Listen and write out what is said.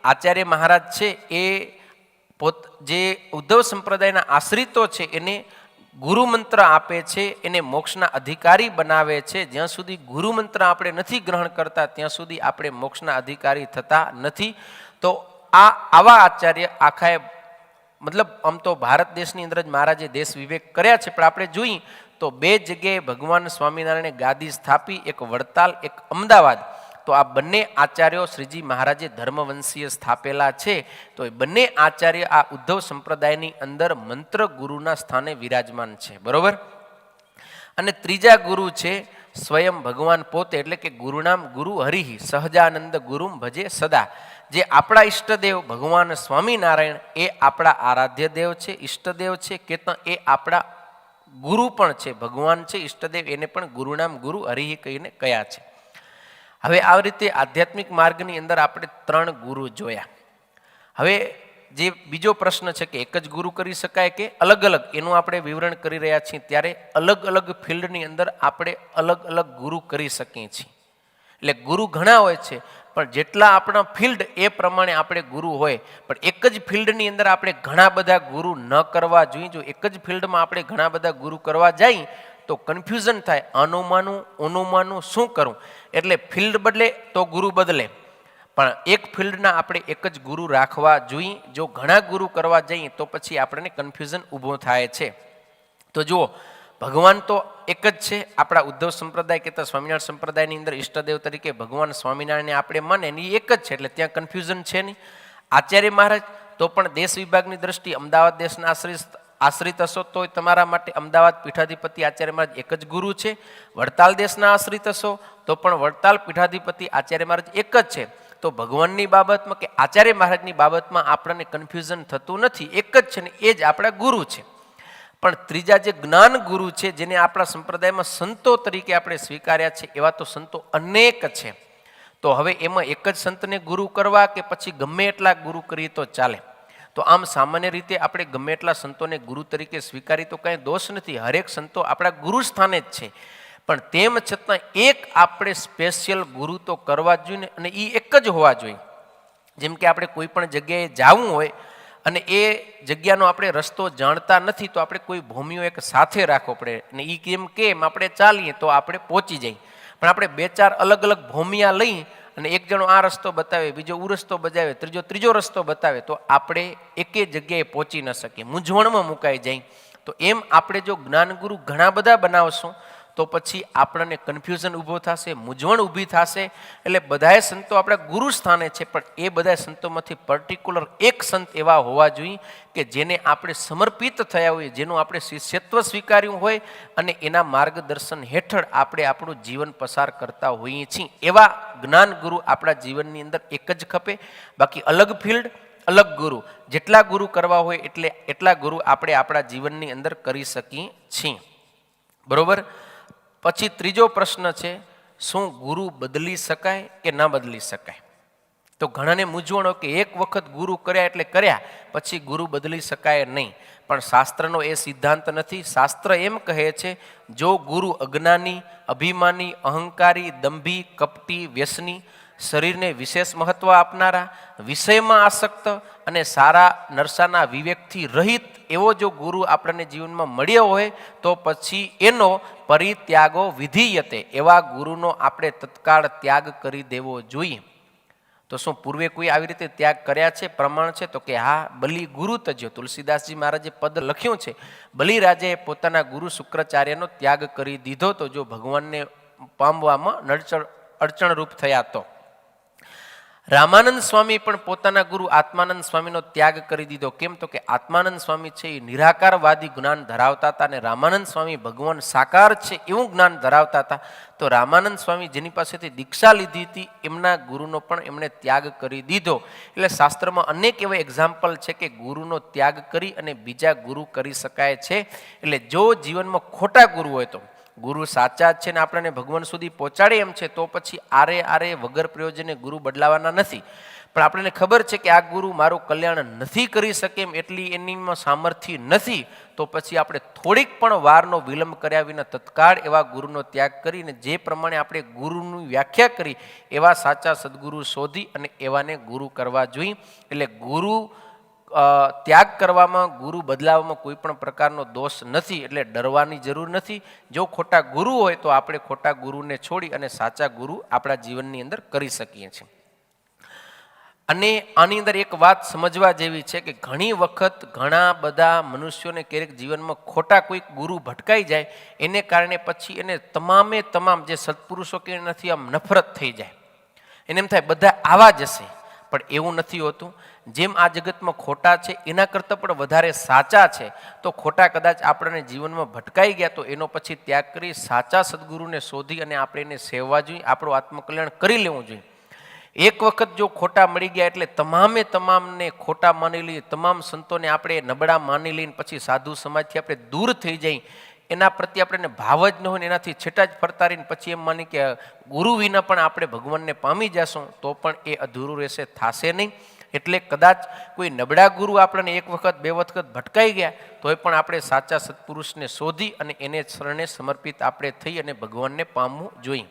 આચાર્ય મહારાજ છે એ જે ઉદ્ધવ સંપ્રદાયના આશ્રિતો છે એને ગુરુમંત્ર આપે છે, એને મોક્ષના અધિકારી બનાવે છે. જ્યાં સુધી ગુરુમંત્ર આપણે નથી ગ્રહણ કરતા ત્યાં સુધી આપણે મોક્ષના અધિકારી થતા નથી. તો આવા આચાર્ય આખા મતલબ આમ તો ભારત દેશની અંદર જ મહારાજે દેશ વિવેક કર્યા છે, પણ આપણે જોઈએ તો બે જગ્યાએ ભગવાન સ્વામિનારાયણે ગાદી સ્થાપી, એક વડતાલ, એક અમદાવાદ. તો આ બંને આચાર્યો શ્રીજી મહારાજે ધર્મવંશીય સ્થાપેલા છે. તો એ બંને આચાર્ય આ ઉદ્ધવ સંપ્રદાયની અંદર મંત્ર ગુરુના સ્થાને વિરાજમાન છે, બરોબર. અને ત્રીજા ગુરુ છે સ્વયં ભગવાન પોતે, એટલે કે ગુરુનામ ગુરુ હરિ સહજાનંદ ગુરુમ ભજે સદા. જે આપણા ઈષ્ટદેવ ભગવાન સ્વામિનારાયણ એ આપણા આરાધ્ય દેવ છે, ઈષ્ટદેવ છે, કે એ આપણા ગુરુ પણ છે, ભગવાન છે, ઈષ્ટદેવ, એને પણ ગુરુનામ ગુરુ હરિ કહીને કયા છે. હવે આ રીતે આધ્યાત્મિક માર્ગની અંદર આપણે 3 ગુરુ જોયા. હવે જે બીજો પ્રશ્ન છે કે એક જ ગુરુ કરી શકાય કે અલગ અલગ, એનું આપણે વિવરણ કરી રહ્યા છીએ. ત્યારે અલગ અલગ ફિલ્ડની અંદર આપણે અલગ અલગ ગુરુ કરી શકીએ છીએ. એટલે ગુરુ ઘણા હોય છે, પણ જેટલા આપણા ફિલ્ડ એ પ્રમાણે આપણે ગુરુ હોય. પણ એક જ ફિલ્ડની અંદર આપણે ઘણા બધા ગુરુ ન કરવા જોઈએ. જો એક જ ફિલ્ડમાં આપણે ઘણા બધા ગુરુ કરવા જાય તો કન્ફ્યુઝન થાય, આનું માનું ઓનું માનું શું કરું. એટલે ફિલ્ડ બદલે તો ગુરુ બદલે, પણ એક ફિલ્ડના આપણે એક જ ગુરુ રાખવા જોઈએ. જો ઘણા ગુરુ કરવા જઈએ તો પછી આપણને કન્ફ્યુઝન ઊભો થાય છે. તો જુઓ, ભગવાન તો એક જ છે. આપણા ઉદ્ધવ સંપ્રદાય કહેતા સ્વામિનારાયણ સંપ્રદાયની અંદર ઈષ્ટદેવ તરીકે ભગવાન સ્વામિનારાયણને આપણે માને એ એક જ છે, એટલે ત્યાં કન્ફ્યુઝન છે નહીં. આચાર્ય મહારાજ તો પણ દેશ વિભાગની દ્રષ્ટિએ અમદાવાદ દેશના આશ્રિત હશો તો તમારા માટે અમદાવાદ પીઠાધિપતિ આચાર્ય મહારાજ એક જ ગુરુ છે. વડતાલ દેશના આશ્રિત હશો તો પણ વડતાલ પીઠાધિપતિ આચાર્ય મહારાજ એક જ છે. તો ભગવાનની બાબતમાં કે આચાર્ય મહારાજની બાબતમાં આપણને કન્ફ્યુઝન થતું નથી, એક જ છે ને એ જ આપણા ગુરુ છે. પણ ત્રીજા જે જ્ઞાન ગુરુ છે, જેને આપણા સંપ્રદાયમાં સંતો તરીકે આપણે સ્વીકાર્યા છે, એવા તો સંતો અનેક છે. તો હવે એમાં એક જ સંતને ગુરુ કરવા કે પછી ગમે એટલા ગુરુ કરીએ તો ચાલે. તો આમ સામાન્ય રીતે આપણે ગમે એટલા સંતોને ગુરુ તરીકે સ્વીકારી તો કાંઈ દોષ નથી, હરેક સંતો આપણા ગુરુ સ્થાને જ છે. પણ તેમ છતાં એક આપણે સ્પેશિયલ ગુરુ તો કરવા જ જોઈએ, અને એ એક જ હોવા જોઈએ. જેમ કે આપણે કોઈ પણ જગ્યાએ જવું હોય અને એ જગ્યાનો આપણે રસ્તો જાણતા નથી, તો આપણે કોઈ ભૂમિઓ એક સાથે રાખવો પડે, અને એ કેમ આપણે ચાલીએ તો આપણે પહોંચી જઈએ. પણ આપણે 2-4 અલગ અલગ ભૂમિયા લઈ અને એક જણો આ રસ્તો બતાવે, બીજો ઊ રસ્તો બતાવે, ત્રીજો રસ્તો બતાવે, તો આપણે એકે જગ્યાએ પહોંચી ન શકીએ, મૂંઝવણમાં મુકાઈ જાય. તો એમ આપણે જો જ્ઞાનગુરુ ઘણા બધા બનાવશું તો પછી આપણને કન્ફ્યુઝન ઊભો થશે, મૂંઝવણ ઊભી થશે. એટલે બધાએ સંતો આપણા ગુરુ સ્થાને છે, પણ એ બધા સંતોમાંથી પર્ટિક્યુલર એક સંત એવા હોવા જોઈએ કે જેને આપણે સમર્પિત થયા હોઈએ, જેનું આપણે શિષ્યત્વ સ્વીકાર્યું હોય અને એના માર્ગદર્શન હેઠળ આપણે આપણું જીવન પસાર કરતા હોઈએ છીએ. એવા જ્ઞાન ગુરુ આપણા જીવનની અંદર એક જ ખપે. બાકી અલગ ફિલ્ડ, અલગ ગુરુ, જેટલા ગુરુ કરવા હોય એટલા ગુરુ આપણે આપણા જીવનની અંદર કરી શકીએ છીએ, બરોબર. પછી ત્રીજો પ્રશ્ન છે, શું ગુરુ બદલી શકાય કે ન બદલી શકાય? તો ઘણાને મૂંઝવણો કે એક વખત ગુરુ કર્યા એટલે કર્યા, પછી ગુરુ બદલી શકાય નહીં. પણ શાસ્ત્રનો એ સિદ્ધાંત નથી. શાસ્ત્ર એમ કહે છે, જો ગુરુ અજ્ઞાની, અભિમાની, અહંકારી, દંભી, કપટી, વ્યસની, શરીરને વિશેષ મહત્વ આપનારા, વિષયમાં આસક્ત અને સારા નરસાના વિવેકથી રહિત એવો જો ગુરુ આપણને જીવનમાં મળ્યો હોય તો પછી એનો પરિત્યાગો વિધીયતે, એવા ગુરુનો આપણે તત્કાળ ત્યાગ કરી દેવો જોઈએ. તો શું પૂર્વે કોઈ આવી રીતે ત્યાગ કર્યા છે? પ્રમાણ છે? તો કે હા, બલિ ગુરુ તજ્યો. તુલસીદાસજી મહારાજે પદ લખ્યું છે, બલિરાજાએ પોતાના ગુરુ શુક્રાચાર્યનો ત્યાગ કરી દીધો તો જો ભગવાનને પામવામાં અડચણરૂપ થયા તો. રામાનંદ સ્વામી પણ પોતાના ગુરુ આત્માનંદ સ્વામીનો ત્યાગ કરી દીધો. કેમ? તો કે આત્માનંદ સ્વામી છે એ નિરાકારવાદી જ્ઞાન ધરાવતા હતા અને રામાનંદ સ્વામી ભગવાન સાકાર છે એવું જ્ઞાન ધરાવતા હતા. તો રામાનંદ સ્વામી જેની પાસેથી દીક્ષા લીધી હતી એમના ગુરુનો પણ એમણે ત્યાગ કરી દીધો. એટલે શાસ્ત્રમાં અનેક એવા એક્ઝામ્પલ છે કે ગુરુનો ત્યાગ કરી અને બીજા ગુરુ કરી શકાય છે. એટલે જો જીવનમાં ખોટા ગુરુ હોય તો ગુરુ સાચા જ છે ને આપણને ભગવાન સુધી પહોંચાડે એમ છે તો પછી આરે વગર પ્રયોજને ગુરુ બદલાવાના નથી. પણ આપણને ખબર છે કે આ ગુરુ મારું કલ્યાણ નથી કરી શકે એમ એટલી એનીમાં સામર્થ્ય નથી, તો પછી આપણે થોડીક પણ વારનો વિલંબ કર્યા વિના તત્કાળ એવા ગુરુનો ત્યાગ કરીને જે પ્રમાણે આપણે ગુરુની વ્યાખ્યા કરી એવા સાચા સદગુરુ શોધી અને એવાને ગુરુ કરવા જોઈએ. એટલે ગુરુ ત્યાગ કરવામાં, ગુરુ બદલાવવામાં કોઈ પણ પ્રકારનો દોષ નથી, એટલે ડરવાની જરૂર નથી. જો ખોટા ગુરુ હોય તો આપણે ખોટા ગુરુને છોડી અને સાચા ગુરુ આપણા જીવનની અંદર કરી શકીએ છીએ. અને આની અંદર એક વાત સમજવા જેવી છે કે ઘણી વખત ઘણા બધા મનુષ્યોને ક્યારેક જીવનમાં ખોટા કોઈક ગુરુ ભટકાઈ જાય એને કારણે પછી એને તમામે તમામ જે સત્પુરુષો કે નથી આમ નફરત થઈ જાય. એને એમ થાય બધા આવા જ હશે, પણ એવું નથી હોતું. જેમ આ જગતમાં ખોટા છે એના કરતાં પણ વધારે સાચા છે, તો ખોટા કદાચ આપણને જીવનમાં ભટકાઈ ગયા તો એનો પછી ત્યાગ કરી સાચા સદગુરુને શોધી અને આપણે એને સેવવા જોઈએ, આપણું આત્મકલ્યાણ કરી લેવું જોઈએ. એક વખત જો ખોટા મળી ગયા એટલે તમામે તમામને ખોટા માની લઈએ, તમામ સંતોને આપણે નબળા માની લઈને પછી સાધુ સમાજથી આપણે દૂર થઈ જઈએ, એના પ્રત્યે આપણને ભાવ જ ન હોય ને એનાથી છેટા જ ફરતા રહીને પછી એમ માની કે ગુરુ વિના પણ આપણે ભગવાનને પામી જશું, તો પણ એ અધૂરું રહેશે, થશે નહીં. એટલે કદાચ કોઈ નબળા ગુરુ આપણને એક વખત બે વખત ભટકાઈ ગયા તોય પણ આપણે સાચા સત્પુરુષને શોધી અને એને શરણે સમર્પિત આપણે થઈ અને ભગવાનને પામવું જોઈએ.